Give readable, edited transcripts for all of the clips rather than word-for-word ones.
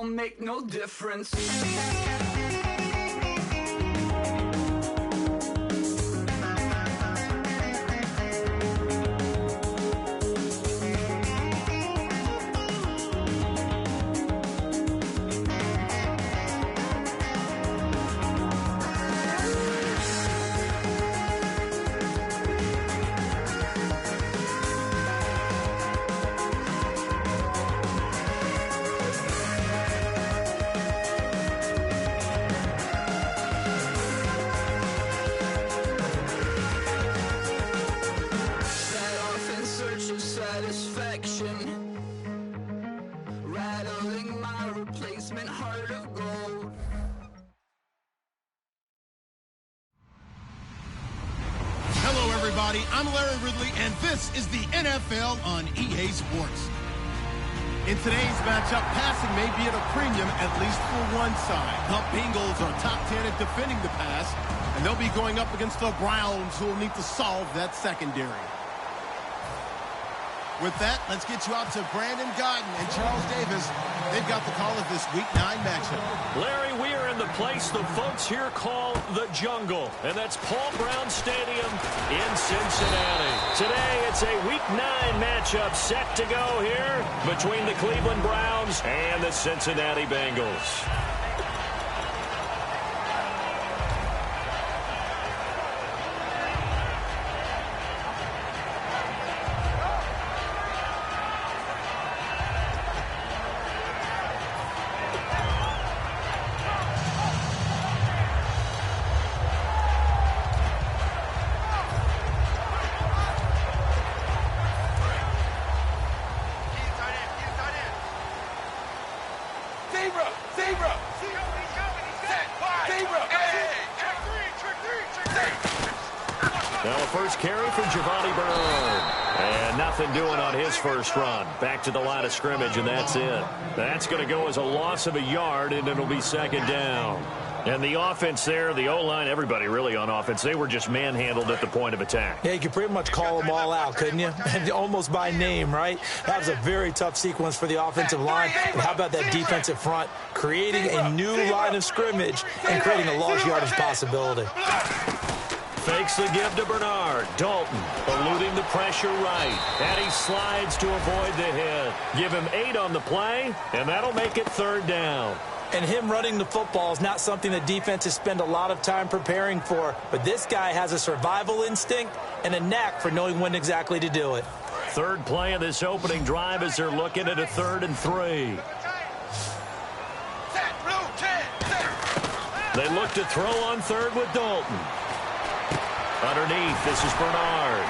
don't make no difference. Rattling my replacement heart of gold. Hello, everybody. I'm Larry Ridley, and this is the NFL on EA Sports. In today's matchup, passing may be at a premium, at least for one side. The Bengals are top 10 at defending the pass, and they'll be going up against the Browns, who will need to solve that secondary. With that, let's get you out to Brandon Godden and Charles Davis. They've got the call of this Week 9 matchup. Larry, we are in the place the folks here call the Jungle, and that's Paul Brown Stadium in Cincinnati. Today, it's a Week 9 matchup set to go here between the Cleveland Browns and the Cincinnati Bengals. Now a first carry for Giovanni Bernard. And nothing doing on his first run. Back to the line of scrimmage, and that's it. That's going to go as a loss of a yard, and it'll be second down. And the offense there, the O-line, everybody really on offense, they were just manhandled at the point of attack. Yeah, you could pretty much call them all out, couldn't you? And almost by name, right? That was a very tough sequence for the offensive line. But how about that defensive front creating a new line of scrimmage and creating a lost yardage possibility? Fakes the give to Bernard. Dalton eluding the pressure right. And he slides to avoid the hit. Give him 8 on the play, and that'll make it third down. And him running the football is not something that defenses spend a lot of time preparing for. But this guy has a survival instinct and a knack for knowing when exactly to do it. Third play of this opening drive as they're looking at a 3rd and 3. They look to throw on 3rd with Dalton. Underneath, this is Bernard.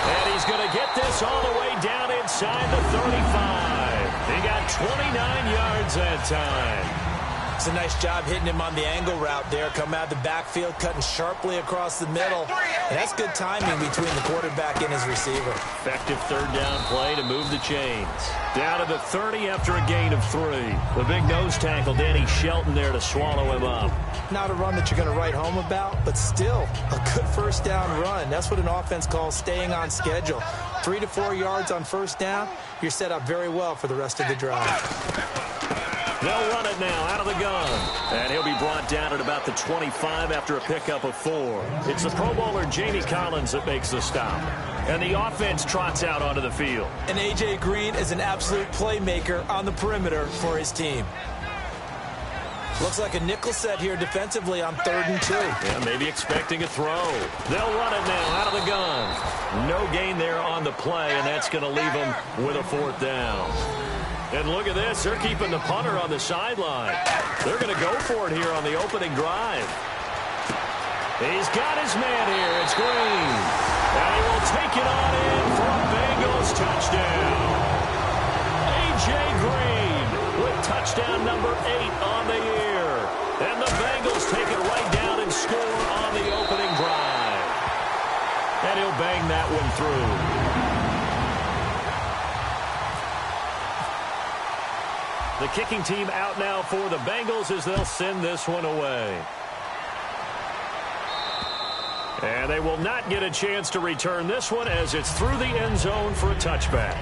And he's going to get this all the way down inside the 35. He got 29 yards that time. It's a nice job hitting him on the angle route there. Come out of the backfield, cutting sharply across the middle. And that's good timing between the quarterback and his receiver. Effective third down play to move the chains. Down to the 30 after a gain of 3. The big nose tackle, Danny Shelton, there to swallow him up. Not a run that you're going to write home about, but still a good first down run. That's what an offense calls staying on schedule. 3 to 4 yards on first down, you're set up very well for the rest of the drive. They'll run it now out of the gun. And he'll be brought down at about the 25 after a pickup of 4. It's the Pro Bowler Jamie Collins that makes the stop. And the offense trots out onto the field. And A.J. Green is an absolute playmaker on the perimeter for his team. Looks like a nickel set here defensively on 3rd and 2. Yeah, maybe expecting a throw. They'll run it now out of the gun. No gain there on the play, and that's going to leave them with a 4th down. And look at this. They're keeping the punter on the sideline. They're going to go for it here on the opening drive. He's got his man here. It's Green. And he will take it on in for a Bengals touchdown. A.J. Green with touchdown number 8 on the year. And the Bengals take it right down and score on the opening drive. And he'll bang that one through. The kicking team out now for the Bengals as they'll send this one away. And they will not get a chance to return this one as it's through the end zone for a touchback.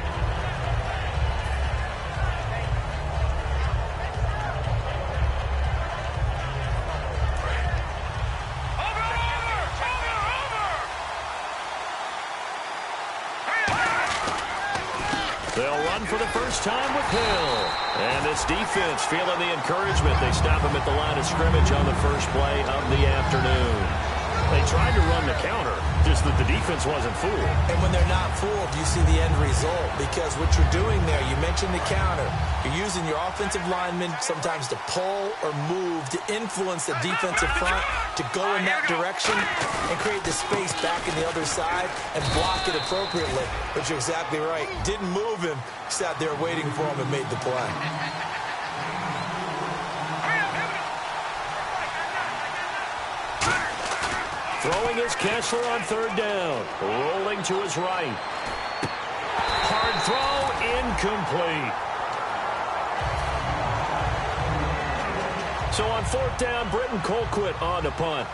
They'll run for the first time with Hill. And this defense feeling the encouragement. They stop him at the line of scrimmage on the first play of the afternoon. They tried to run the counter, just that the defense wasn't fooled. And when they're not fooled, you see the end result. Because what you're doing there, you mentioned the counter. You're using your offensive linemen sometimes to pull or move to influence the defensive front to go in that direction and create the space back in the other side and block it appropriately. But you're exactly right. Didn't move him. Sat there waiting for him and made the play. Throwing is Kessler on third down. Rolling to his right. Hard throw, incomplete. So on fourth down, Britton Colquitt on to punt.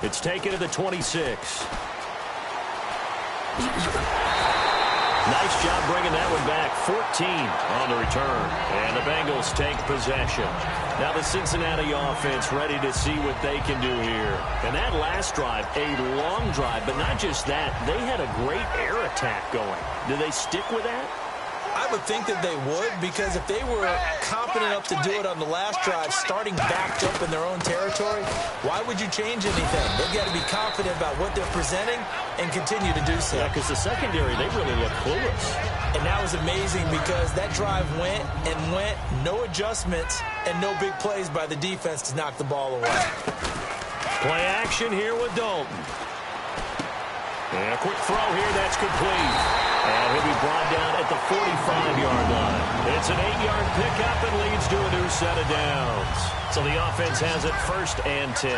It's taken to the 26. Nice job bringing that one back. 14 on the return. And the Bengals take possession. Now the Cincinnati offense ready to see what they can do here. And that last drive, a long drive, but not just that. They had a great air attack going. Do they stick with that? I would think that they would, because if they were confident enough to do it on the last drive, starting backed up in their own territory, why would you change anything? They've got to be confident about what they're presenting and continue to do so. Yeah, because the secondary, they really look clueless. And that was amazing because that drive went and went, no adjustments, and no big plays by the defense to knock the ball away. Play action here with Dalton. And a quick throw here, that's complete. And he'll be brought down at the 45-yard line. It's an 8-yard pickup and leads to a new set of downs. So the offense has it 1st and 10.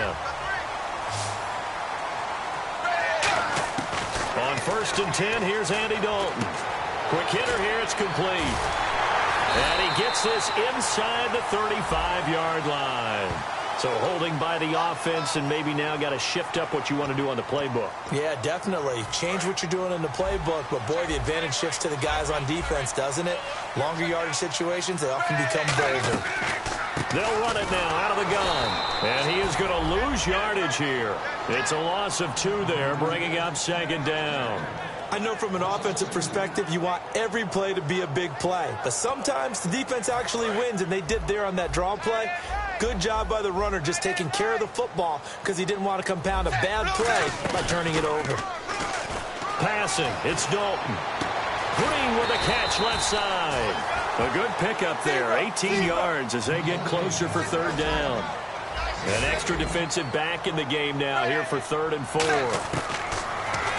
On 1st and 10, here's Andy Dalton. Quick hitter here, it's complete. And he gets this inside the 35-yard line. So holding by the offense, and maybe now got to shift up what you want to do on the playbook. Yeah, definitely. Change what you're doing in the playbook, but boy, the advantage shifts to the guys on defense, doesn't it? Longer yardage situations, they often become bolder. They'll run it now out of the gun. And he is going to lose yardage here. It's a loss of 2 there, bringing up 2nd down. I know from an offensive perspective, you want every play to be a big play. But sometimes the defense actually wins, and they did there on that draw play. Good job by the runner just taking care of the football because he didn't want to compound a bad play by turning it over. Passing, it's Dalton. Green with a catch left side. A good pickup there, 18 yards as they get closer for 3rd down. An extra defensive back in the game now here for 3rd and 4.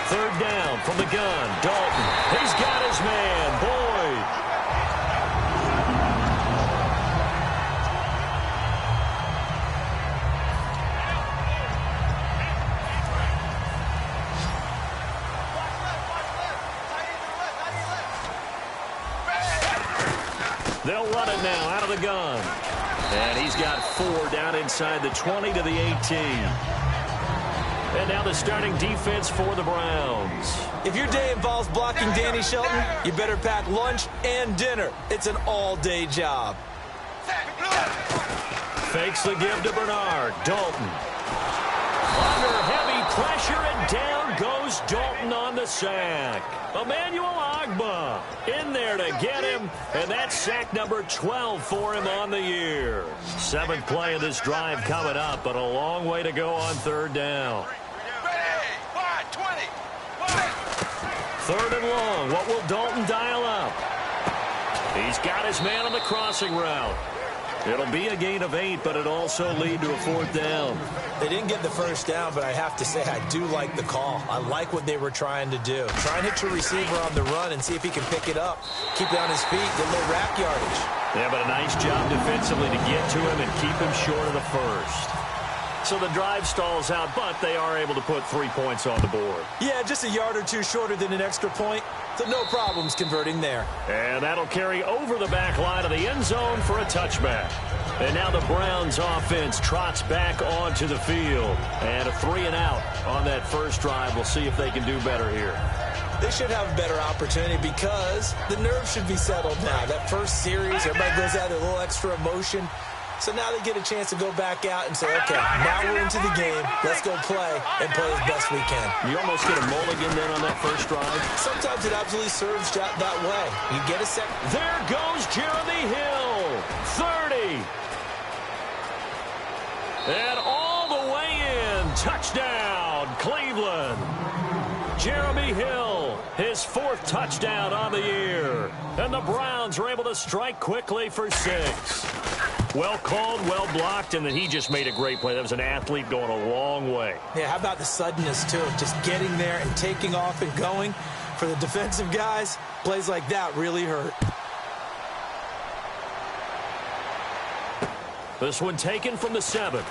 3rd down from the gun, Dalton. He's got his man, Boyd. They'll run it now out of the gun. And he's got 4 down inside the 20 to the 18. And now the starting defense for the Browns. If your day involves blocking Danny Shelton, you better pack lunch and dinner. It's an all-day job. Fakes the give to Bernard. Dalton. Under heavy pressure, and down goes Dalton on the sack. Emmanuel Ogbah in there to get him, and that's sack number 12 for him on the year. 7th play of this drive coming up, but a long way to go on 3rd down. 3rd and long. What will Dalton dial up? He's got his man on the crossing route. It'll be a gain of 8, but it'll also lead to a 4th down. They didn't get the 1st down, but I have to say I do like the call. I like what they were trying to do. Try and hit your receiver on the run and see if he can pick it up. Keep it on his feet, get a little rack yardage. Yeah, but a nice job defensively to get to him and keep him short of the 1st. So the drive stalls out, but they are able to put 3 points on the board. Yeah, just a yard or 2 shorter than an extra point. So no problems converting there. And that'll carry over the back line of the end zone for a touchback. And now the Browns offense trots back onto the field. And a 3-and-out on that 1st drive. We'll see if they can do better here. They should have a better opportunity because the nerves should be settled now. That 1st series, everybody goes out a little extra emotion. So now they get a chance to go back out and say, okay, now we're into the game. Let's go play and play as best we can. You almost get a mulligan then on that first drive. Sometimes it absolutely serves that way. You get a second. There goes Jeremy Hill. 30. And all the way in. Touchdown, Cleveland. Jeremy Hill, his 4th touchdown on the year. And the Browns are able to strike quickly for 6. Well called, well blocked, and then he just made a great play. That was an athlete going a long way. Yeah, how about the suddenness, too? Just getting there and taking off and going. For the defensive guys, plays like that really hurt. This one taken from the 7.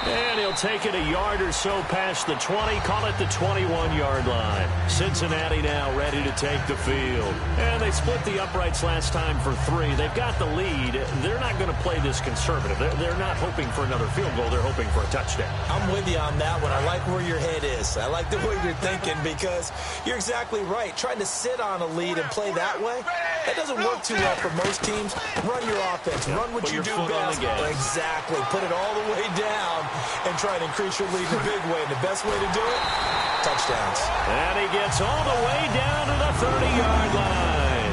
And he'll take it a yard or so past the 20, call it the 21-yard line. Cincinnati now ready to take the field. And they split the uprights last time for 3. They've got the lead. They're not going to play this conservative. They're not hoping for another field goal. They're hoping for a touchdown. I'm with you on that one. I like where your head is. I like the way you're thinking because you're exactly right. Trying to sit on a lead and play that way, that doesn't work too well for most teams. Run your offense. Run what you do best. Exactly. Put it all the way down and try and increase your lead in a big way. And the best way to do it, touchdowns. And he gets all the way down to the 30-yard line.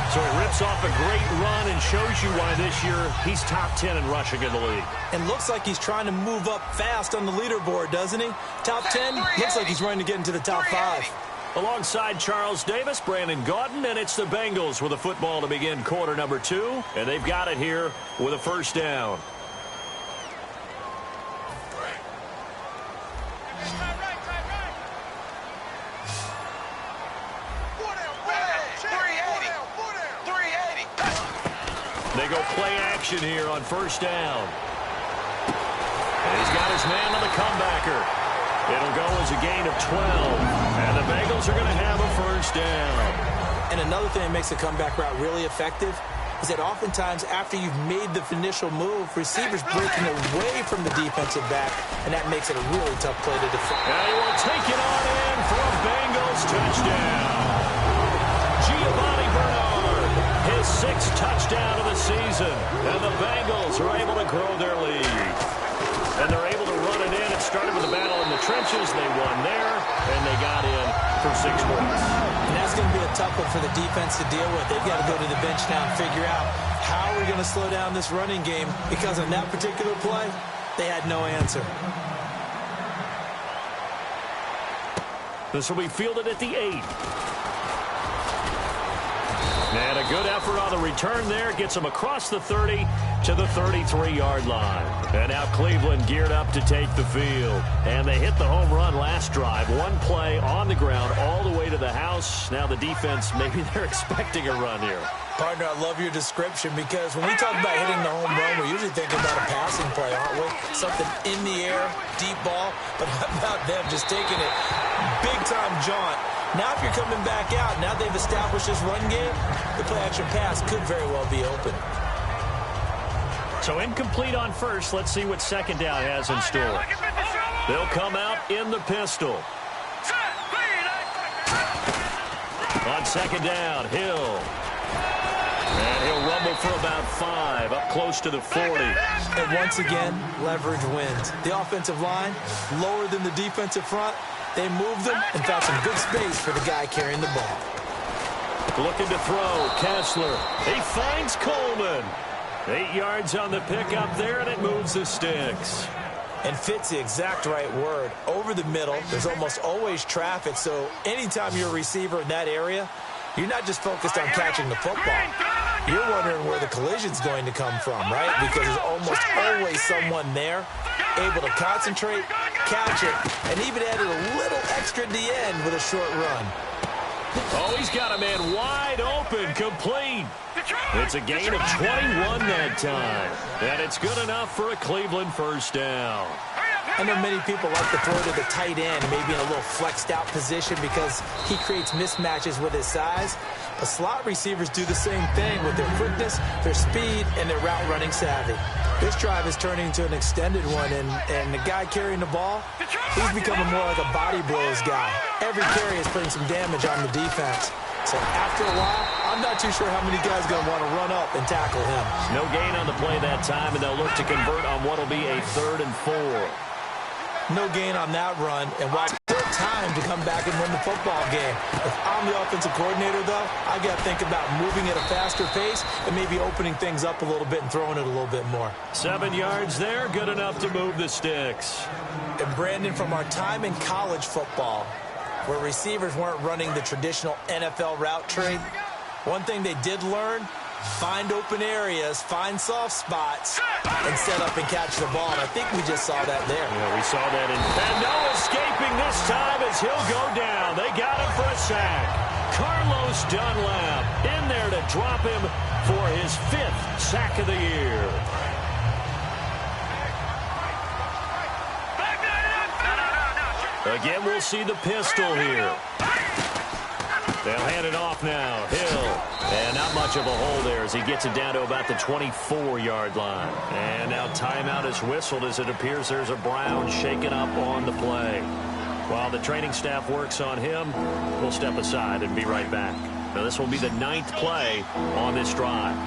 So he rips off a great run and shows you why this year he's top 10 in rushing in the league. And looks like he's trying to move up fast on the leaderboard, doesn't he? Top 10, looks like he's running to get into the top 5. Alongside Charles Davis, Brandon Gaudin, and it's the Bengals with a football to begin quarter number 2. And they've got it here with a first down. They go play action here on first down. And he's got his man on the comebacker. It'll go as a gain of 12. And the Bengals are going to have a first down. And another thing that makes the comeback route really effective is that oftentimes after you've made the initial move, receivers breaking away from the defensive back, and that makes it a really tough play to defend. And he will take it on in for a Bengals touchdown. Giovanni Bernard, his 6th touchdown of the season. And the Bengals are able to grow their lead. And they're able to run it in. It started with a battle in the trenches. They won there, and they got in for 6 points. And that's going to be a tough one for the defense to deal with. They've got to go to the bench now and figure out how we're going to slow down this running game, because on that particular play, they had no answer. This will be fielded at the 8. And a good effort on the return there. Gets him across the 30 to the 33-yard line. And now Cleveland geared up to take the field. And they hit the home run last drive. One play on the ground all the way to the house. Now the defense, maybe they're expecting a run here. Partner, I love your description, because when we talk about hitting the home run, we're usually thinking about a passing play, aren't we? Something in the air, deep ball. But how about them just taking it big-time jaunt? Now if you're coming back out, now they've established this run game, the play-action pass could very well be open. So incomplete on first. Let's see what second down has in store. They'll come out in the pistol. On second down, Hill. And he'll rumble for about 5, up close to the 40. And once again, leverage wins. The offensive line, lower than the defensive front. They moved them and found some good space for the guy carrying the ball. Looking to throw, Kessler. He finds Coleman. 8 yards on the pickup there, and it moves the sticks. And fits the exact right word. Over the middle, there's almost always traffic, so anytime you're a receiver in that area, you're not just focused on catching the football. You're wondering where the collision's going to come from, right? Because there's almost always someone there able to concentrate, catch it, and even added a little extra at the end with a short run. Oh, he's got a man wide open, complete. It's a gain of 21 that time. And it's good enough for a Cleveland first down. I know many people like to throw to the tight end, maybe in a little flexed out position because he creates mismatches with his size. But slot receivers do the same thing with their quickness, their speed, and their route running savvy. This drive is turning into an extended one, and the guy carrying the ball, he's becoming more like a body blows guy. Every carry is putting some damage on the defense. So after a while, I'm not too sure how many guys are going to want to run up and tackle him. No gain on the play that time, and they'll look to convert on what will be a 3rd and 4. No gain on that run, and while still time to come back and win the football game. If I'm the offensive coordinator, though, I got to think about moving at a faster pace and maybe opening things up a little bit and throwing it a little bit more. 7 yards there, good enough to move the sticks. And Brandon, from our time in college football, where receivers weren't running the traditional NFL route tree, one thing they did learn: find open areas, find soft spots, and set up and catch the ball. And I think we just saw that there. Yeah, we saw that. And no escaping this time as he'll go down. They got him for a sack. Carlos Dunlap in there to drop him for his 5th sack of the year. Again, we'll see the pistol here. They'll hand it off now. Hill. And not much of a hole there as he gets it down to about the 24-yard line. And now timeout is whistled as it appears there's a Brown shaken up on the play. While the training staff works on him, we'll step aside and be right back. Now this will be the 9th play on this drive.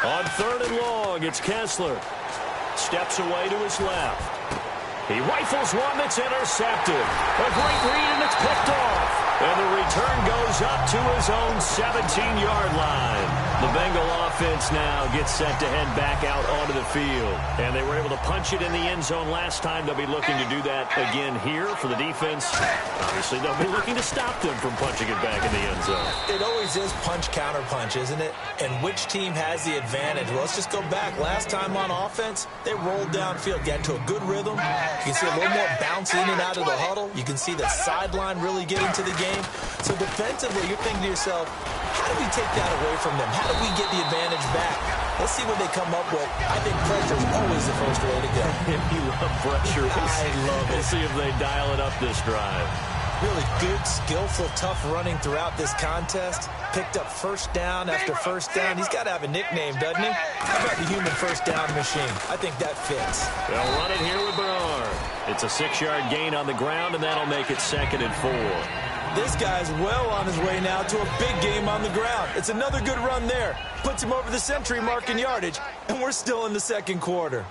On 3rd and long, it's Kessler. Steps away to his left. He rifles one that's intercepted. A great read, and it's picked off. And the return goes up to his own 17-yard line. The Bengal offense now gets set to head back out onto the field. And they were able to punch it in the end zone last time. They'll be looking to do that again here for the defense. Obviously, they'll be looking to stop them from punching it back in the end zone. It always is punch-counter-punch, isn't it? And which team has the advantage? Well, let's just go back. Last time on offense, they rolled downfield, got into a good rhythm. You can see a little more bounce in and out of the huddle. You can see the sideline really get into the game. So defensively, you're thinking to yourself, how do we take that away from them? How do we get the advantage back? Let's see what they come up with. I think pressure is always the first way to go. You love pressure. I love it. We'll see if they dial it up this drive. Really good, skillful, tough running throughout this contest. Picked up first down after first down. He's got to have a nickname, doesn't he? How about the human first down machine? I think that fits. They'll run it here with Bernard. It's a 6-yard gain on the ground, and that'll make it 2nd and 4. This guy's well on his way now to a big game on the ground. It's another good run there. Puts him over the century mark in yardage, and we're still in the 2nd quarter.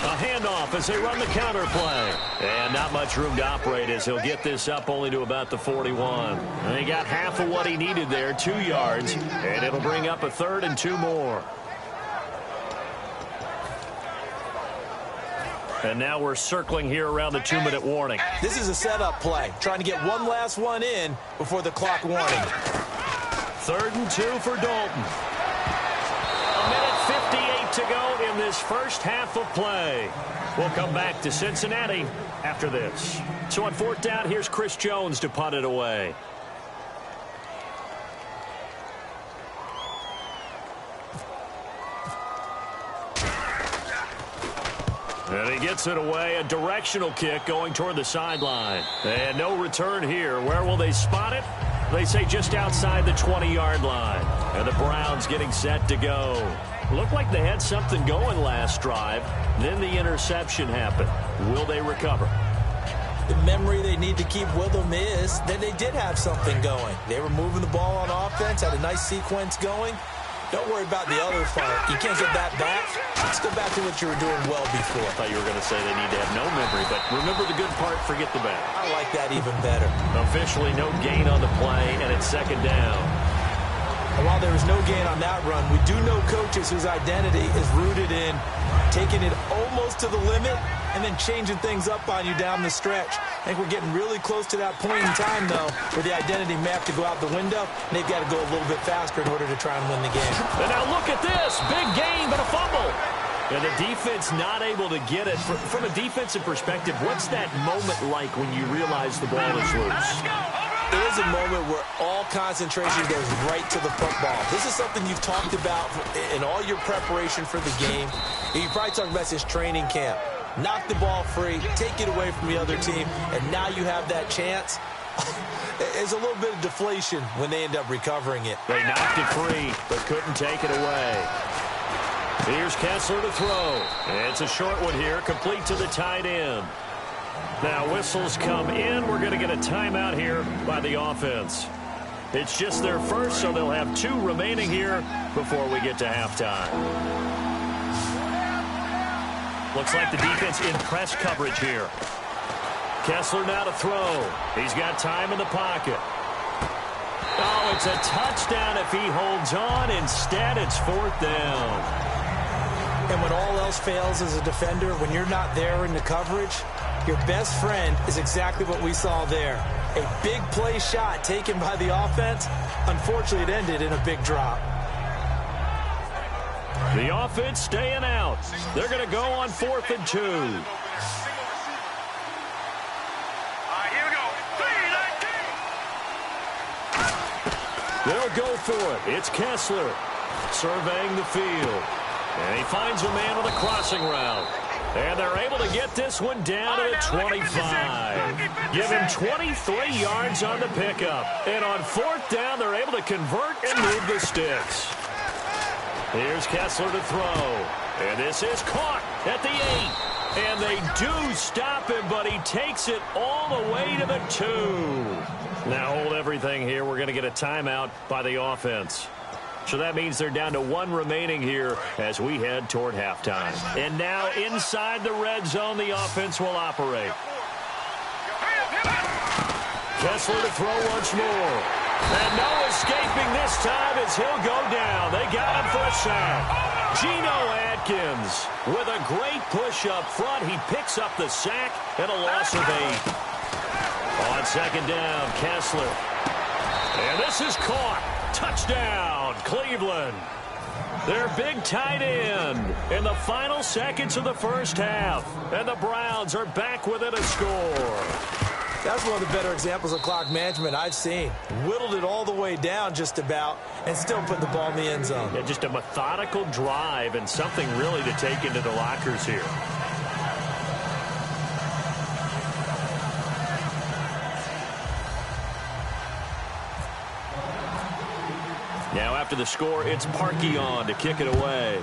A handoff as they run the counter play. And not much room to operate as he'll get this up only to about the 41. And he got half of what he needed there, 2 yards, and it'll bring up a 3rd and 2 more. And now we're circling here around the 2-minute warning. This is a setup play, trying to get one last one in before the clock warning. 3rd and 2 for Dalton. A minute 58 to go in this first half of play. We'll come back to Cincinnati after this. So on 4th down, here's Chris Jones to punt it away. And he gets it away, a directional kick going toward the sideline. And no return here. Where will they spot it? They say just outside the 20-yard line. And the Browns getting set to go. Looked like they had something going last drive. Then the interception happened. Will they recover? The memory they need to keep with them is that they did have something going. They were moving the ball on offense, had a nice sequence going. Don't worry about the other part. You can't get that back. Let's go back to what you were doing well before. I thought you were going to say they need to have no memory, but remember the good part, forget the bad. I like that even better. Officially no gain on the play, and it's 2nd down. And while there was no gain on that run, we do know coaches whose identity is rooted in taking it almost to the limit and then changing things up on you down the stretch. I think we're getting really close to that point in time, though, where the identity may have to go out the window, and they've got to go a little bit faster in order to try and win the game. And now look at this. Big gain, but a fumble. And the defense not able to get it. From a defensive perspective, what's that moment like when you realize the ball is loose? It is a moment where all concentration goes right to the football. This is something you've talked about in all your preparation for the game. You probably talked about since training camp. Knock the ball free, take it away from the other team, and now you have that chance. There's a little bit of deflation when they end up recovering it. They knocked it free, but couldn't take it away. Here's Kessler to throw. It's a short one here, complete to the tight end. Now whistles come in. We're going to get a timeout here by the offense. It's just their first, so they'll have 2 remaining here before we get to halftime. Looks like the defense in press coverage here. Kessler now to throw. He's got time in the pocket. Oh, it's a touchdown if he holds on. Instead, it's 4th down. And when all else fails as a defender, when you're not there in the coverage, your best friend is exactly what we saw there. A big play shot taken by the offense. Unfortunately, it ended in a big drop. The offense staying out. They're going to go on 4th and 2. They'll go for it. It's Kessler surveying the field. And he finds a man on the crossing route. And they're able to get this one down to the 25. Give him 23 yards on the pickup. And on 4th down, they're able to convert and move the sticks. Here's Kessler to throw. And this is caught at the 8. And they do stop him, but he takes it all the way to the 2. Now hold everything here. We're going to get a timeout by the offense. So that means they're down to 1 remaining here as we head toward halftime. And now inside the red zone, the offense will operate. Kessler to throw once more. And no escaping this time as he'll go down. They got him for a sack. Geno Atkins with a great push up front. He picks up the sack and a loss of 8. On 2nd down, Kessler. And this is caught. Touchdown, Cleveland. Their big tight end in the final seconds of the first half. And the Browns are back within a score. That's one of the better examples of clock management I've seen. Whittled it all the way down just about and still put the ball in the end zone. Yeah, just a methodical drive and something really to take into the lockers here. Now after the score, it's Parkey on to kick it away.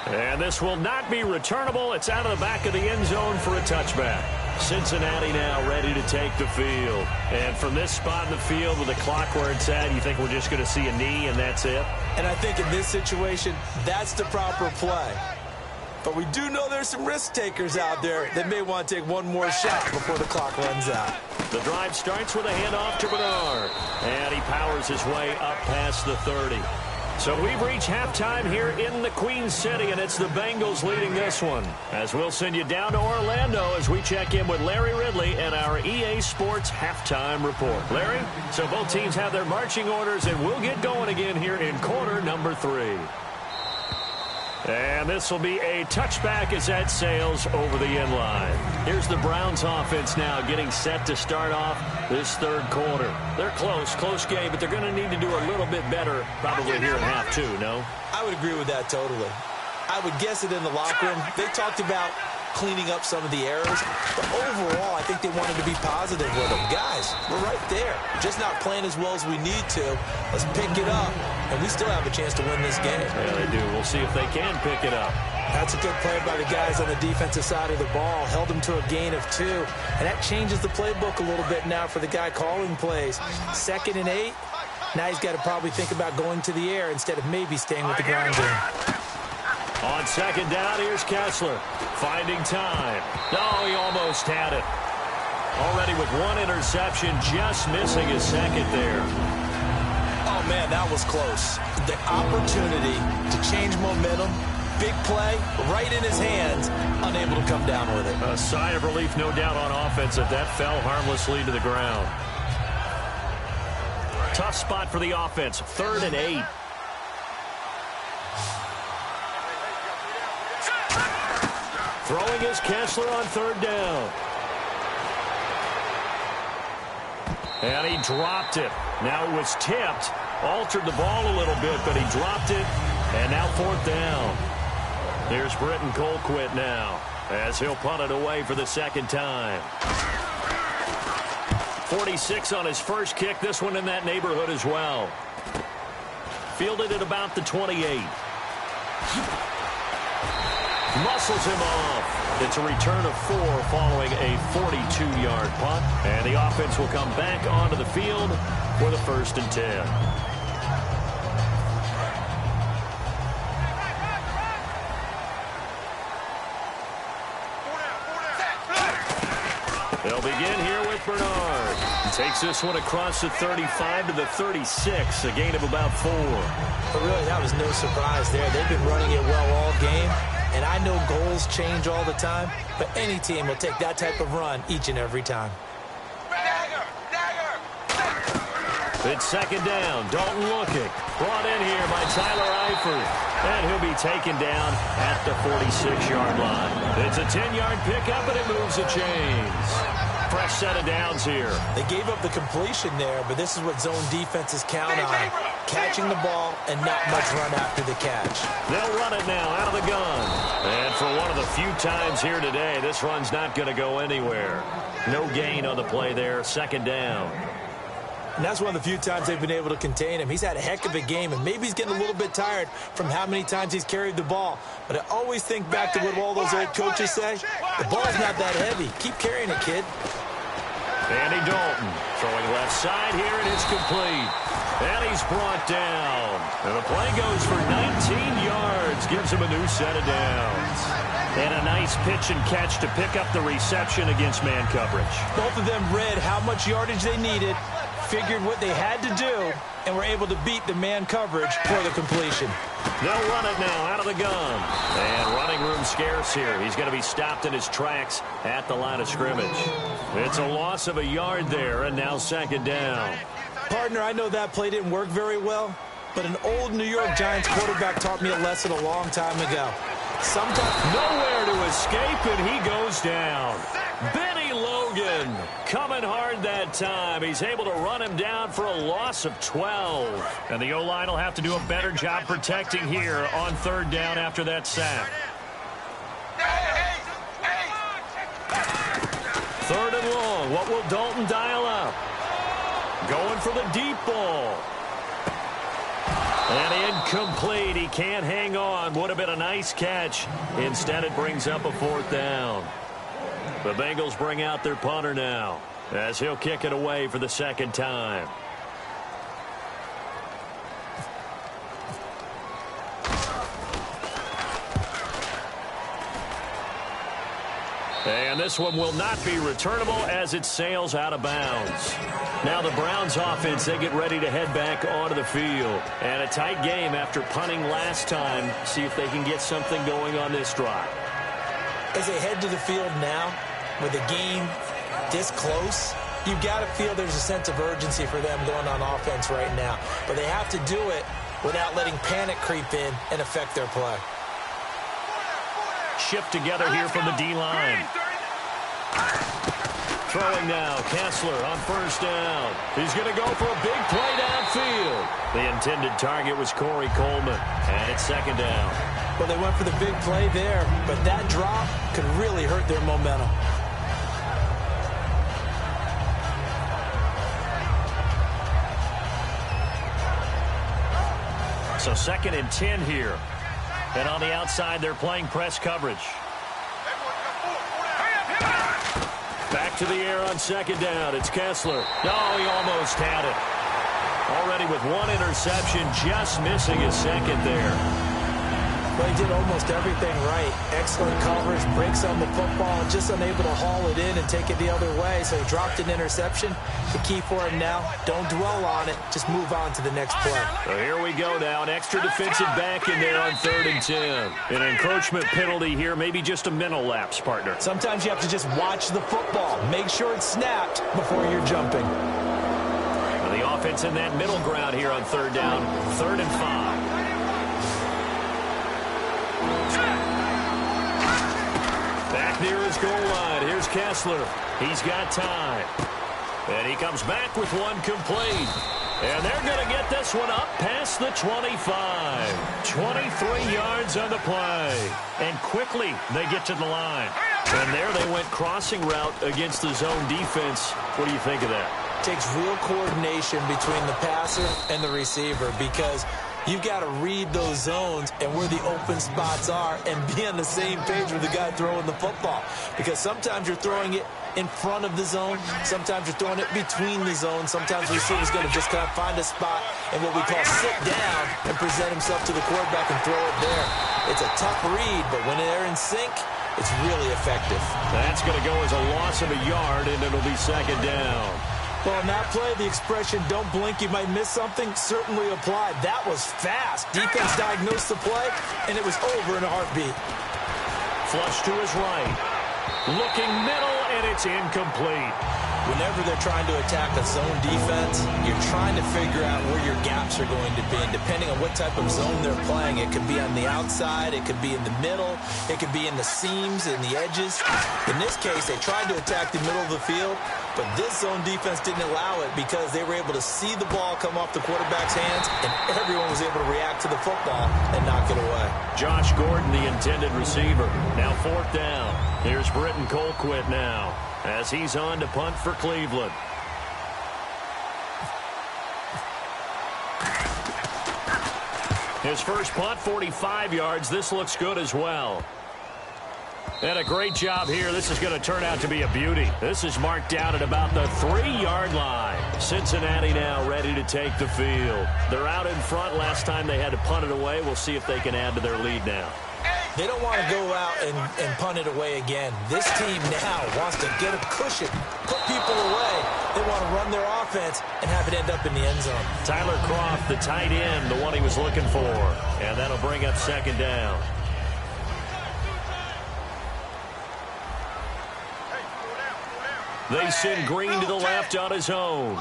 And this will not be returnable. It's out of the back of the end zone for a touchback. Cincinnati now ready to take the field. And from this spot in the field with the clock where it's at, you think we're just going to see a knee and that's it? And I think in this situation, that's the proper play. But we do know there's some risk takers out there that may want to take one more shot before the clock runs out. The drive starts with a handoff to Bernard. And he powers his way up past the 30. So we've reached halftime here in the Queen City, and it's the Bengals leading this one. As we'll send you down to Orlando as we check in with Larry Ridley and our EA Sports halftime report. Larry, so both teams have their marching orders, and we'll get going again here in quarter number 3. And this will be a touchback as that sails over the end line. Here's the Browns offense now getting set to start off this third quarter. They're close game, but they're going to need to do a little bit better probably here in half 2, no? I would agree with that totally. I would guess it in the locker room. They talked about cleaning up some of the errors, but overall I think they wanted to be positive with them. Guys, we're right there. Just not playing as well as we need to. Let's pick it up, and we still have a chance to win this game. Yeah, they do. We'll see if they can pick it up. That's a good play by the guys on the defensive side of the ball. Held them to a gain of 2, and that changes the playbook a little bit now for the guy calling plays. 2nd and 8. Now he's got to probably think about going to the air instead of maybe staying with the ground game. On 2nd down, here's Kessler. Finding time. No, he almost had it. Already with 1 interception, just missing his 2nd there. Oh, man, that was close. The opportunity to change momentum, big play, right in his hands, unable to come down with it. A sigh of relief, no doubt, on offense that fell harmlessly to the ground. Tough spot for the offense, 3rd and 8. Throwing is Kessler on 3rd down. And he dropped it. Now it was tipped. Altered the ball a little bit, but he dropped it. And now 4th down. Here's Britton Colquitt now as he'll punt it away for the 2nd time. 46 on his first kick. This one in that neighborhood as well. Fielded at about the 28. muscles him off. It's a return of 4 following a 42-yard punt. And the offense will come back onto the field for the 1st and 10. They'll begin here with Bernard. Takes this one across the 35 to the 36, a gain of about 4. But really, that was no surprise there. They've been running it well all game, and I know goals change all the time, but any team will take that type of run each and every time. It's 2nd down. Dalton looking. Brought in here by Tyler Eifert. And he'll be taken down at the 46-yard line. It's a 10-yard pickup, and it moves the chains. Fresh set of downs here. They gave up the completion there, but this is what zone defenses count on. Catching the ball and not much run after the catch. They'll run it now out of the gun. And for one of the few times here today, this run's not going to go anywhere. No gain on the play there. 2nd down. And that's one of the few times they've been able to contain him. He's had a heck of a game, and maybe he's getting a little bit tired from how many times he's carried the ball. But I always think back to what all those old coaches say. The ball's not that heavy. Keep carrying it, kid. Andy Dalton throwing left side here, and it's complete. And he's brought down. And the play goes for 19 yards. Gives him a new set of downs. And a nice pitch and catch to pick up the reception against man coverage. Both of them read how much yardage they needed, figured what they had to do, and were able to beat the man coverage for the completion. They'll run it now out of the gun. And running room scarce here. He's going to be stopped in his tracks at the line of scrimmage. It's a loss of a yard there, and now 2nd down. Partner, I know that play didn't work very well, but an old New York Giants quarterback taught me a lesson a long time ago. Sometimes nowhere to escape, and he goes down. Benny Logan coming hard that time. He's able to run him down for a loss of 12. And the O-line will have to do a better job protecting here on 3rd down after that sack. 3rd and long. What will Dalton dial up? Going for the deep ball. And incomplete. He can't hang on. Would have been a nice catch. Instead, it brings up a 4th down. The Bengals bring out their punter now as he'll kick it away for the 2nd time. And this one will not be returnable as it sails out of bounds. Now the Browns offense, they get ready to head back onto the field. And a tight game after punting last time. See if they can get something going on this drive. As they head to the field now, with the game this close, you've got to feel there's a sense of urgency for them going on offense right now. But they have to do it without letting panic creep in and affect their play. Shift together here from the D-line. Throwing now, Kessler on 1st down. He's going to go for a big play downfield. The intended target was Corey Coleman, and it's 2nd down. Well, they went for the big play there, but that drop could really hurt their momentum. So 2nd and 10 here. And on the outside, they're playing press coverage. Back to the air on 2nd down. It's Kessler. Oh, he almost had it. Already with 1 interception, just missing his 2nd there. Well, he did almost everything right. Excellent coverage, breaks on the football, just unable to haul it in and take it the other way. So he dropped an interception. The key for him now, don't dwell on it. Just move on to the next play. So here we go now. An extra defensive back in there on 3rd and 10. An encroachment penalty here, maybe just a mental lapse, partner. Sometimes you have to just watch the football. Make sure it's snapped before you're jumping. Well, the offense in that middle ground here on 3rd down, 3rd and 5. Back near his goal line. Here's Kessler. He's got time. And he comes back with 1 complete. And they're going to get this one up past the 25. 23 yards on the play. And quickly they get to the line. And there they went crossing route against the zone defense. What do you think of that? Takes real coordination between the passer and the receiver because You've got to read those zones and where the open spots are and be on the same page with the guy throwing the football. Because sometimes you're throwing it in front of the zone. Sometimes you're throwing it between the zones. Sometimes the receiver's going to just kind of find a spot and what we call sit down and present himself to the quarterback and throw it there. It's a tough read, but when they're in sync, it's really effective. That's going to go as a loss of a yard, and it'll be second down. Well, in that play, the expression, don't blink, you might miss something, certainly applied. That was fast. Defense diagnosed the play, and it was over in a heartbeat. Flush to his right. Looking middle, and it's incomplete. Whenever they're trying to attack a zone defense, you're trying to figure out where your gaps are going to be. And depending on what type of zone they're playing, it could be on the outside, it could be in the middle, it could be in the seams and the edges. In this case, they tried to attack the middle of the field, but this zone defense didn't allow it because they were able to see the ball come off the quarterback's hands, and everyone was able to react to the football and knock it away. Josh Gordon, the intended receiver. Now fourth down. Here's Britton Colquitt now, as he's on to punt for Cleveland. His first punt, 45 yards. This looks good as well. And a great job here. This is going to turn out to be a beauty. This is marked down at about the 3-yard line. Cincinnati now ready to take the field. They're out in front. Last time they had to punt it away. We'll see if they can add to their lead now. They don't want to go out and punt it away again. This team now wants to get a cushion, put people away. They want to run their offense and have it end up in the end zone. Tyler Croft, the tight end, the one he was looking for. And that'll bring up second down. They send Green to the left on his own.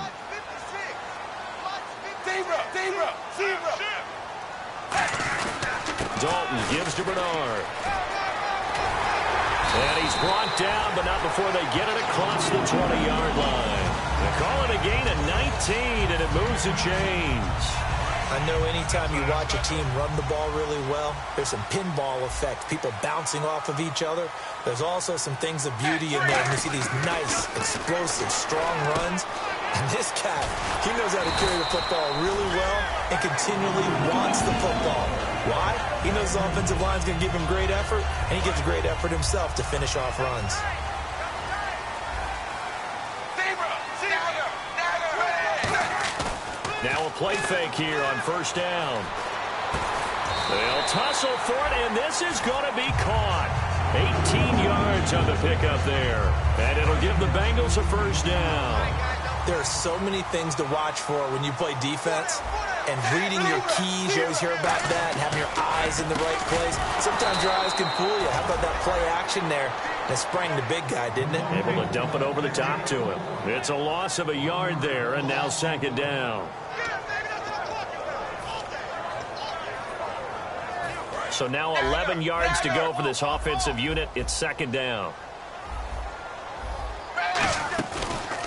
Dalton gives to Bernard. And he's brought down, but not before they get it across the 20-yard line. They call it a gain of 19, and it moves the chains. I know anytime you watch a team run the ball really well, there's some pinball effect, people bouncing off of each other. There's also some things of beauty in there. And you see these nice, explosive, strong runs. And this guy, he knows how to carry the football really well and continually wants the football. Why? He knows the offensive line's going to give him great effort, and he gives great effort himself to finish off runs. Now a play fake here on first down. They'll tussle for it, and this is going to be caught. 18 yards on the pickup there. And it'll give the Bengals a first down. There are so many things to watch for when you play defense. And reading your keys, you always hear about that, and having your eyes in the right place. Sometimes your eyes can fool you. How about that play action there? That sprang the big guy, didn't it? Able to dump it over the top to him. It's a loss of a yard there, and now second down. So now 11 yards to go for this offensive unit. It's second down.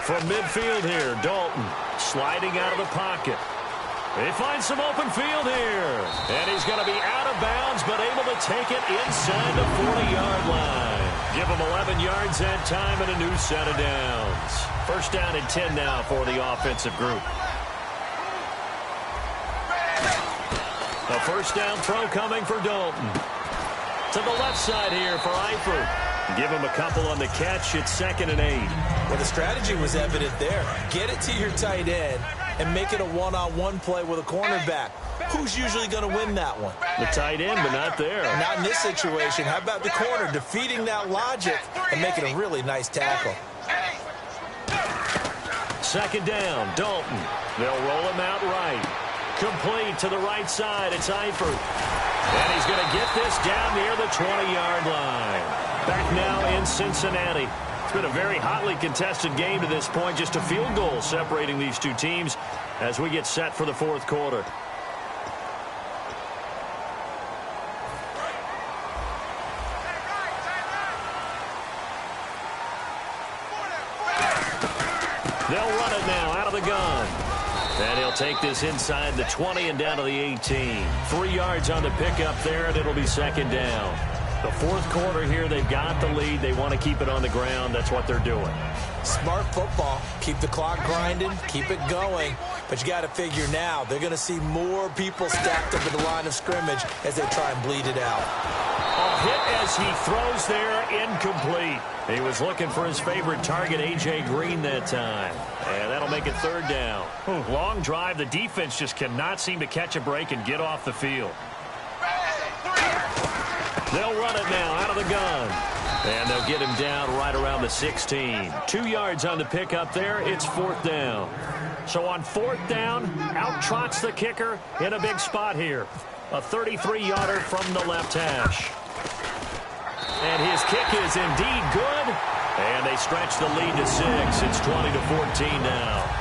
From midfield here, Dalton sliding out of the pocket. They find some open field here. And he's going to be out of bounds, but able to take it inside the 40-yard line. Give him 11 yards that time and a new set of downs. First down and 10 now for the offensive group. A first down throw coming for Dalton. To the left side here for Eifert. Give him a couple on the catch. It's 2nd and 8. Well, the strategy was evident there. Get it to your tight end and make it a one-on-one play with a cornerback. Who's usually going to win that one? The tight end, but not there. Not in this situation. How about the corner defeating that logic and making a really nice tackle? Second down, Dalton. They'll roll him out right. Complete to the right side. It's Eifert. And he's going to get this down near the 20-yard line. Back now in Cincinnati. It's been a very hotly contested game to this point. Just a field goal separating these two teams as we get set for the fourth quarter. They'll run it now out of the gun. And he'll take this inside the 20 and down to the 18. 3 yards on the pickup there, and it'll be second down. The fourth quarter here, they've got the lead. They want to keep it on the ground. That's what they're doing. Smart football. Keep the clock grinding. Keep it going. But you got to figure now they're going to see more people stacked up at the line of scrimmage as they try and bleed it out. A hit as he throws there, incomplete. He was looking for his favorite target, A.J. Green, that time. And that'll make it third down. Long drive. The defense just cannot seem to catch a break and get off the field. They'll run it now out of the gun. And they'll get him down right around the 16. 2 yards on the pickup there. It's fourth down. So on fourth down, out trots the kicker in a big spot here. A 33-yarder from the left hash. And his kick is indeed good. And they stretch the lead to 6. It's 20-14 now.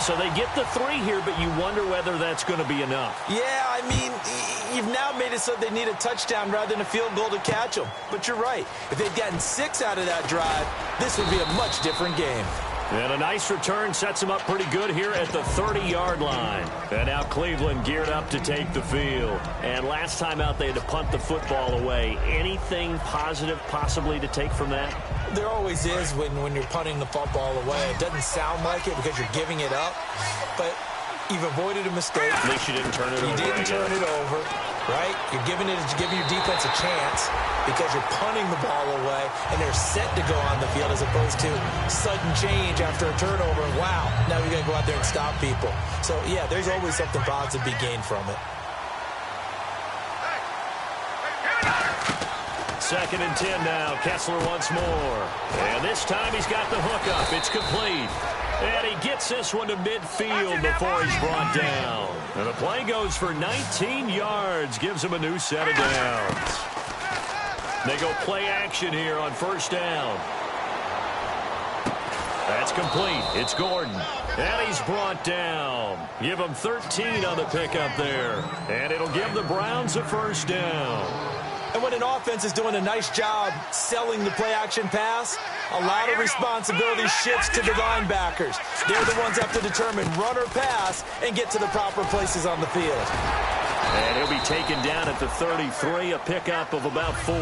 So they get the 3 here, but you wonder whether that's going to be enough. Yeah, I mean, you've now made it so they need a touchdown rather than a field goal to catch them. But you're right. If they'd gotten 6 out of that drive, this would be a much different game. And a nice return sets him up pretty good here at the 30-yard line. And now Cleveland geared up to take the field. And last time out, they had to punt the football away. Anything positive possibly to take from that? There always is when you're punting the football away. It doesn't sound like it because you're giving it up, but you've avoided a mistake. At least you didn't turn it over. You didn't turn it over, right? You're giving your defense a chance because you're punting the ball away, and they're set to go on the field as opposed to sudden change after a turnover. And wow, now you got to go out there and stop people. So, yeah, there's always something positive to be gained from it. 2nd and 10 now. Kessler once more. And this time he's got the hook up. It's complete. And he gets this one to midfield before he's brought down. And the play goes for 19 yards. Gives him a new set of downs. They go play action here on first down. That's complete. It's Gordon. And he's brought down. Give him 13 on the pickup there. And it'll give the Browns a first down. And when an offense is doing a nice job selling the play-action pass, a lot of responsibility shifts to the linebackers. They're the ones that have to determine run or pass and get to the proper places on the field. And he'll be taken down at the 33, a pickup of about 4.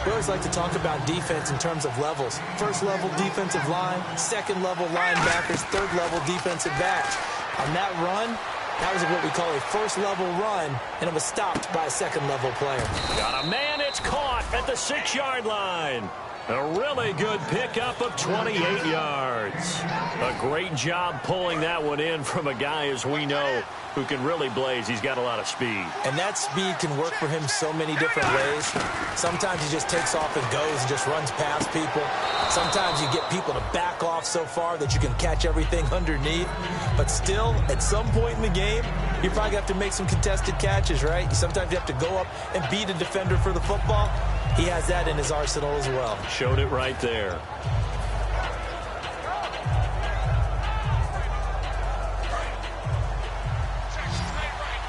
We always like to talk about defense in terms of levels. First-level defensive line, second-level linebackers, third-level defensive backs. On that run, that was what we call a first-level run, and it was stopped by a second-level player. Got a man, it's caught at the 6-yard line. A really good pickup of 28 yards. A great job pulling that one in from a guy, as we know, who can really blaze. He's got a lot of speed. And that speed can work for him so many different ways. Sometimes he just takes off and goes and just runs past people. Sometimes you get people to back off so far that you can catch everything underneath. But still, at some point in the game, you probably have to make some contested catches, right? Sometimes you have to go up and beat a defender for the football. He has that in his arsenal as well. Showed it right there.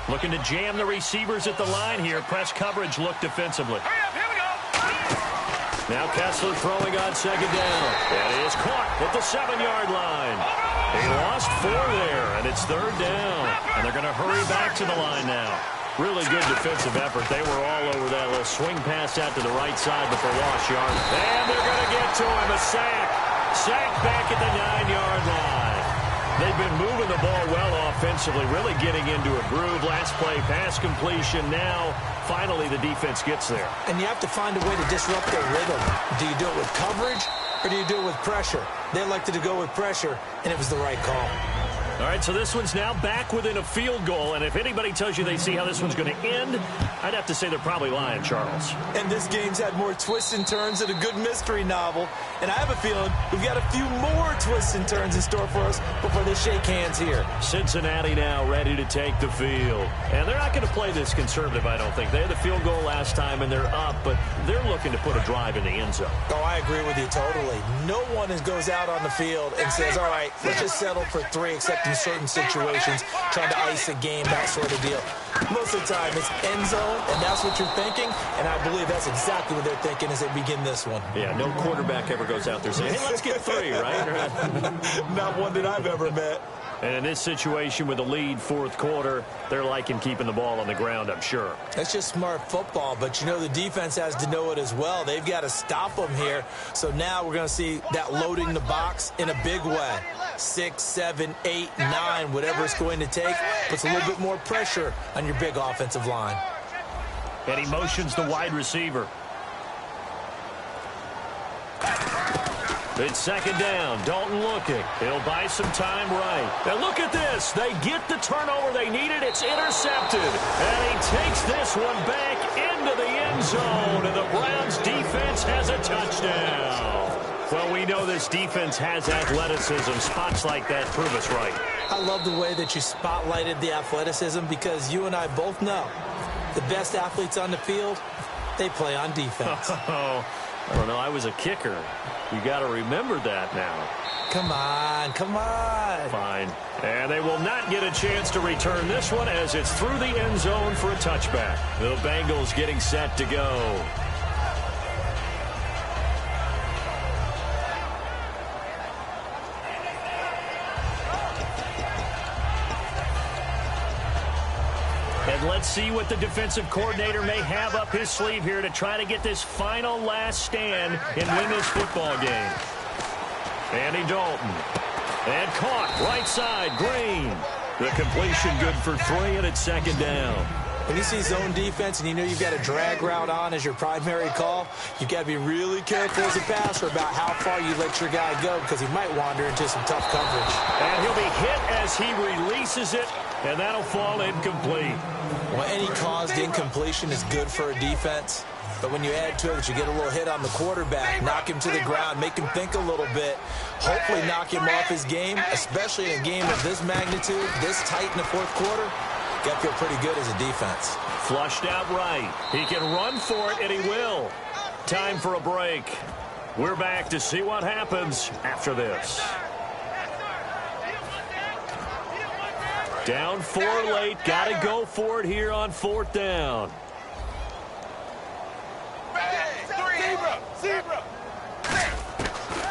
Looking to jam the receivers at the line here. Press coverage look defensively. Now Kessler throwing on second down. That is caught at the 7-yard line. He lost 4 there, and it's third down. And they're going to hurry back to the line now. Really good defensive effort. They were all over that little swing pass out to the right side, but for lost yard. And they're going to get to him. A sack. Sack back at the 9-yard line. They've been moving the ball well offensively, really getting into a groove. Last play, pass completion. Now, finally, the defense gets there. And you have to find a way to disrupt their rhythm. Do you do it with coverage, or do you do it with pressure? They elected to go with pressure, and it was the right call. All right, so this one's now back within a field goal, and if anybody tells you they see how this one's going to end, I'd have to say they're probably lying, Charles. And this game's had more twists and turns than a good mystery novel, and I have a feeling we've got a few more twists and turns in store for us before they shake hands here. Cincinnati now ready to take the field, and they're not going to play this conservative, I don't think. They had the field goal last time, and they're up, but they're looking to put a drive in the end zone. Oh, I agree with you totally. No one goes out on the field and says, all right, let's just settle for 3, except in certain situations, trying to ice a game, that sort of deal. Most of the time, it's end zone, and that's what you're thinking, and I believe that's exactly what they're thinking as they begin this one. Yeah, no quarterback ever goes out there saying, hey, let's get 3, right? Not one that I've ever met. And in this situation with the lead fourth quarter, they're liking keeping the ball on the ground, I'm sure. That's just smart football, but you know the defense has to know it as well. They've got to stop them here. So now we're going to see that loading the box in a big way. 6, 7, 8, 9, whatever it's going to take, puts a little bit more pressure on your big offensive line. And he motions the wide receiver. It's second down. Dalton looking. He'll buy some time right. And look at this. They get the turnover they needed. It's intercepted. And he takes this one back into the end zone. And the Browns defense has a touchdown. Well, we know this defense has athleticism. Spots like that prove us right. I love the way that you spotlighted the athleticism because you and I both know the best athletes on the field, they play on defense. I don't know. I was a kicker. You got to remember that now. Come on, come on. Fine. And they will not get a chance to return this one as it's through the end zone for a touchback. The Bengals getting set to go. And let's see what the defensive coordinator may have up his sleeve here to try to get this final last stand and win this football game. Andy Dalton. And caught right side, Green. The completion good for 3, and it's second down. When you see zone defense and you know you've got a drag route on as your primary call, you've got to be really careful as a passer about how far you let your guy go because he might wander into some tough coverage. And he'll be hit as he releases it, and that'll fall incomplete. Well, any caused incompletion is good for a defense. But when you add to it that you get a little hit on the quarterback, knock him to the ground, make him think a little bit, hopefully knock him off his game, especially in a game of this magnitude, this tight in the fourth quarter, got to feel pretty good as a defense. Flushed out right. He can run for it, and he will. Time for a break. We're back to see what happens after this. Down 4 late. Got to go for it here on 4th down.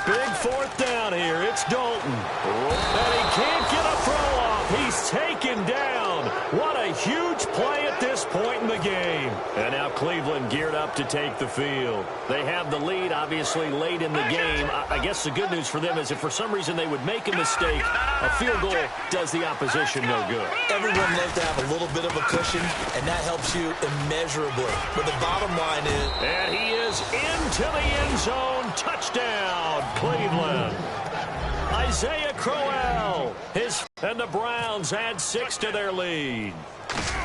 Big 4th down here. It's Dalton. And he can't get a throw off. He's taken down. What a huge play at this point in the game. And now Cleveland geared up to take the field. They have the lead, obviously, late in the game. I guess the good news for them is if for some reason they would make a mistake, a field goal does the opposition no good. Everyone loves to have a little bit of a cushion, and that helps you immeasurably. But the bottom line is... And he is into the end zone. Touchdown, Cleveland. Isaiah Crowell. And the Browns add 6 to their lead.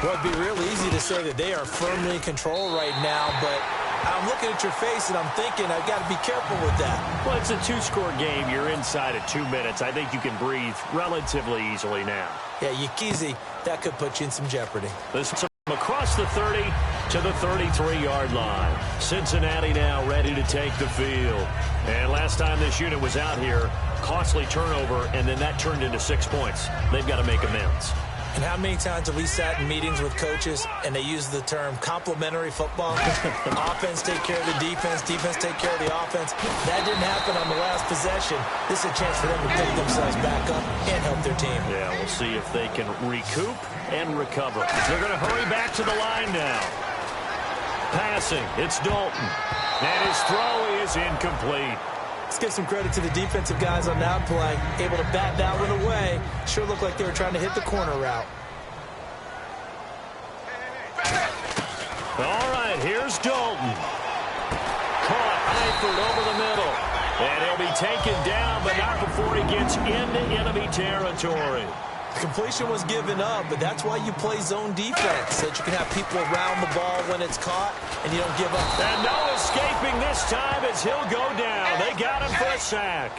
Well, it'd be real easy to say that they are firmly in control right now, but I'm looking at your face and I'm thinking I've got to be careful with that. Well, it's a 2-score game. You're inside of 2 minutes. I think you can breathe relatively easily now. Yeah, Yikizi, that could put you in some jeopardy. This is across the 30 to the 33-yard line. Cincinnati now ready to take the field. And last time this unit was out here, costly turnover, and then that turned into 6 points. They've got to make amends. And how many times have we sat in meetings with coaches and they use the term complementary football? Offense take care of the defense, defense take care of the offense. That didn't happen on the last possession. This is a chance for them to pick themselves back up and help their team. Yeah, we'll see if they can recoup and recover. They're going to hurry back to the line now. Passing, it's Dalton. And his throw is incomplete. Let's give some credit to the defensive guys on that play. Able to bat that one away. Sure looked like they were trying to hit the corner route. All right, here's Dalton. Caught Eifert over the middle. And he'll be taken down, but not before he gets into enemy territory. The completion was given up, but that's why you play zone defense, so that you can have people around the ball when it's caught, and you don't give up. And no escaping this time as he'll go down. They got him for a sack.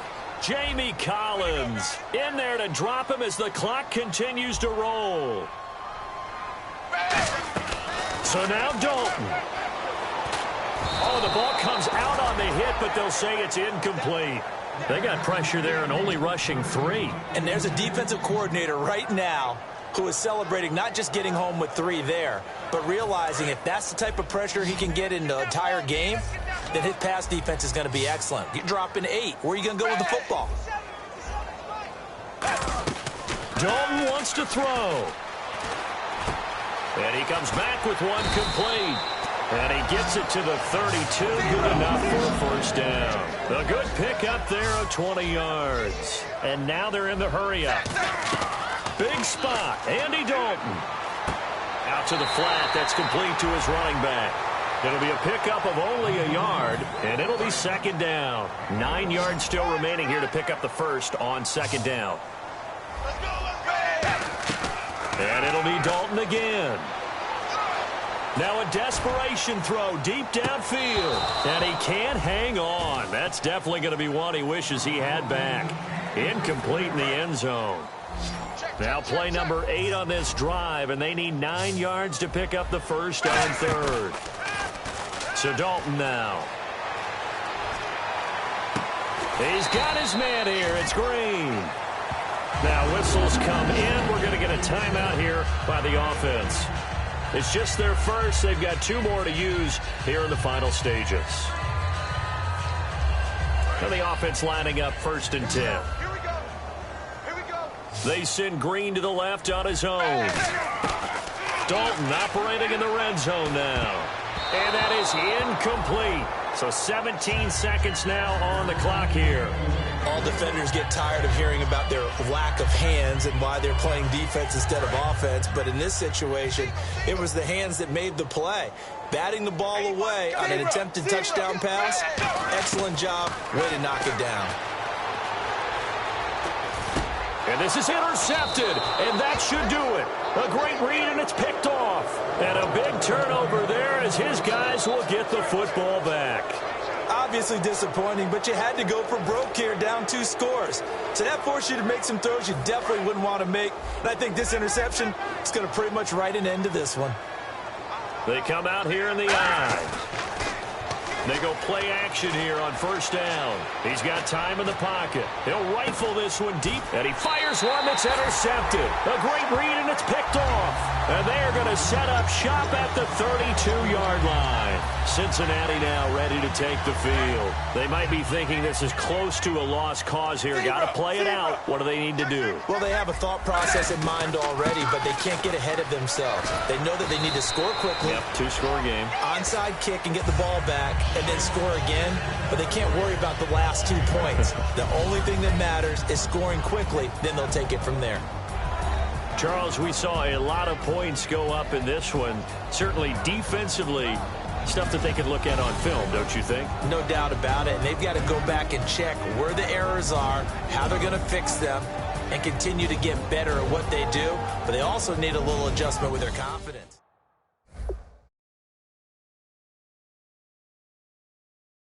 Jamie Collins in there to drop him as the clock continues to roll. So now Dalton. Oh, the ball comes out on the hit, but they'll say it's incomplete. They got pressure there and only rushing 3. And there's a defensive coordinator right now who is celebrating not just getting home with 3 there, but realizing if that's the type of pressure he can get in the entire game, then his pass defense is going to be excellent. You're dropping 8. Where are you going to go with the football? Dalton wants to throw. And he comes back with one complete. And he gets it to the 32. Good enough for a first down. A good pickup there of 20 yards. And now they're in the hurry-up. Big spot. Andy Dalton. Out to the flat. That's complete to his running back. It'll be a pickup of only a yard, and it'll be second down. 9 yards still remaining here to pick up the first on second down. And it'll be Dalton again. Now a desperation throw deep downfield. And he can't hang on. That's definitely going to be one he wishes he had back. Incomplete in the end zone. Now play number 8 on this drive, and they need 9 yards to pick up the first and third. So Dalton now. He's got his man here. It's Green. Now whistles come in. We're going to get a timeout here by the offense. It's just their first. They've got 2 more to use here in the final stages. And the offense lining up 1st and 10. Here we go. They send Green to the left on his own. Dalton operating in the red zone now. And that is incomplete. So 17 seconds now on the clock here. All defenders get tired of hearing about their lack of hands and why they're playing defense instead of offense. But in this situation, it was the hands that made the play. Batting the ball away on an attempted touchdown pass. Excellent job. Way to knock it down. And this is intercepted, and that should do it. A great read, and it's picked off. And a big turnover there as his guys will get the football back. Obviously disappointing, but you had to go for broke here, down 2 scores. So that forced you to make some throws you definitely wouldn't want to make. And I think this interception is going to pretty much write an end to this one. They come out here in the eye. They go play action here on 1st down. He's got time in the pocket. He'll rifle this one deep, and he fires one that's intercepted. A great read, and it's picked off. And they're going to set up shop at the 32-yard line. Cincinnati now ready to take the field. They might be thinking this is close to a lost cause here. Got to play it out. What do they need to do? Well, they have a thought process in mind already, but they can't get ahead of themselves. They know that they need to score quickly. Yep, 2-score game. Onside kick and get the ball back, and then score again, but they can't worry about the last 2 points. The only thing that matters is scoring quickly, then they'll take it from there. Charles, we saw a lot of points go up in this one. Certainly defensively, stuff that they could look at on film, don't you think? No doubt about it, and they've got to go back and check where the errors are, how they're going to fix them, and continue to get better at what they do, but they also need a little adjustment with their confidence.